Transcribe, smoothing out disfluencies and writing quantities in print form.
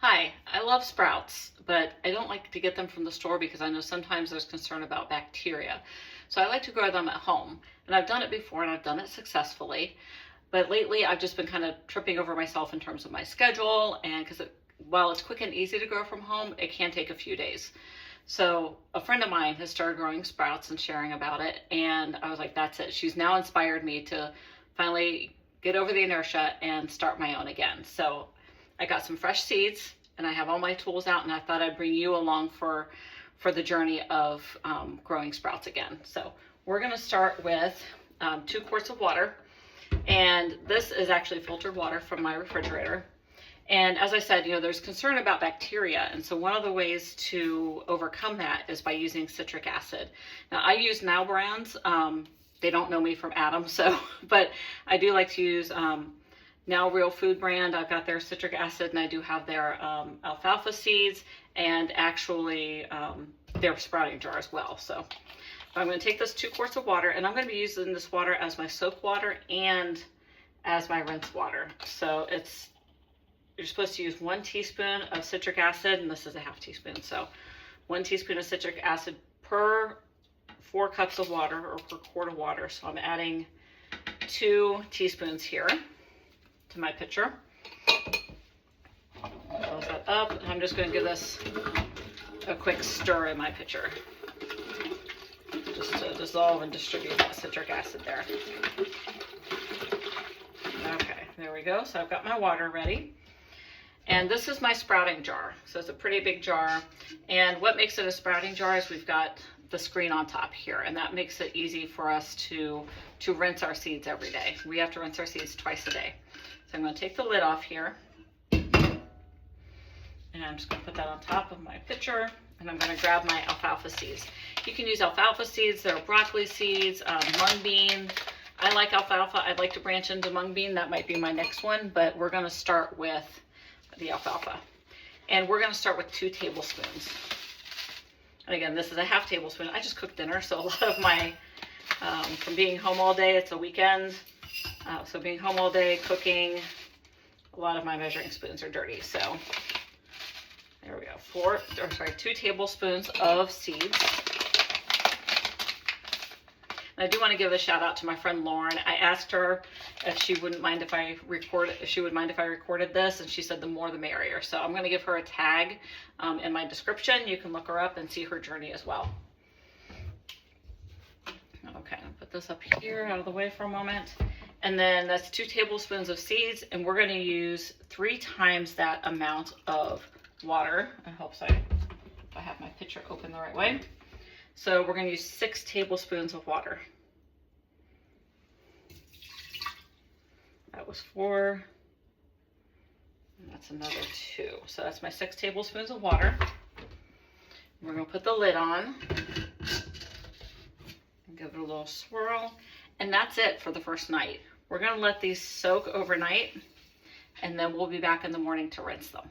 Hi, I love sprouts, but I don't like to get them from the store because I know sometimes there's concern about bacteria. So I like to grow them at home. And I've done it before and I've done it successfully. But lately I've just been kind of tripping over myself in terms of my schedule, and because while it's quick and easy to grow from home, it can take a few days. So a friend of mine has started growing sprouts and sharing about it, and I was like, that's it. She's now inspired me to finally get over the inertia and start my own again. So I got some fresh seeds and I have all my tools out, and I thought I'd bring you along for the journey of growing sprouts again. So we're going to start with 2 quarts of water, and this is actually filtered water from my refrigerator. And as I said, there's concern about bacteria, and so one of the ways to overcome that is by using citric acid. Now I use Now brands. They don't know me from Adam, but I do like to use Now Real Food brand. I've got their citric acid, and I do have their alfalfa seeds, and actually their sprouting jar as well. So I'm going to take this 2 quarts of water, and I'm going to be using this water as my soap water and as my rinse water. So you're supposed to use 1 teaspoon of citric acid, and this is a ½ teaspoon. So 1 teaspoon of citric acid per 4 cups of water, or per quart of water. So I'm adding 2 teaspoons here to my pitcher. Close that up, and I'm just going to give this a quick stir in my pitcher, just to dissolve and distribute that citric acid there. Okay, there we go. So I've got my water ready. And this is my sprouting jar. So it's a pretty big jar. And what makes it a sprouting jar is we've got the screen on top here, and that makes it easy for us to rinse our seeds every day. We have to rinse our seeds twice a day. So I'm going to take the lid off here, and I'm just going to put that on top of my pitcher, and I'm going to grab my alfalfa seeds. You can use alfalfa seeds, there are broccoli seeds, mung bean. I like alfalfa. I'd like to branch into mung bean. That might be my next one, but we're going to start with the alfalfa. And we're going to start with 2 tablespoons. And again, this is a ½ tablespoon. I just cooked dinner, so a lot of my, from being home all day, it's a weekend. So being home all day, cooking, a lot of my measuring spoons are dirty. So there we go, 2 tablespoons of seeds. And I do want to give a shout out to my friend Lauren. I asked her if she wouldn't mind if I recorded this, and she said the more the merrier. So I'm going to give her a tag in my description. You can look her up and see her journey as well. Okay, I'll put this up here out of the way for a moment. And then that's 2 tablespoons of seeds, and we're going to use 3 times that amount of water. I hope so, if I have my pitcher open the right way. So we're going to use 6 tablespoons of water. That was 4, and that's another 2. So that's my 6 tablespoons of water. We're going to put the lid on and give it a little swirl. And that's it for the first night. We're going to let these soak overnight, and then we'll be back in the morning to rinse them.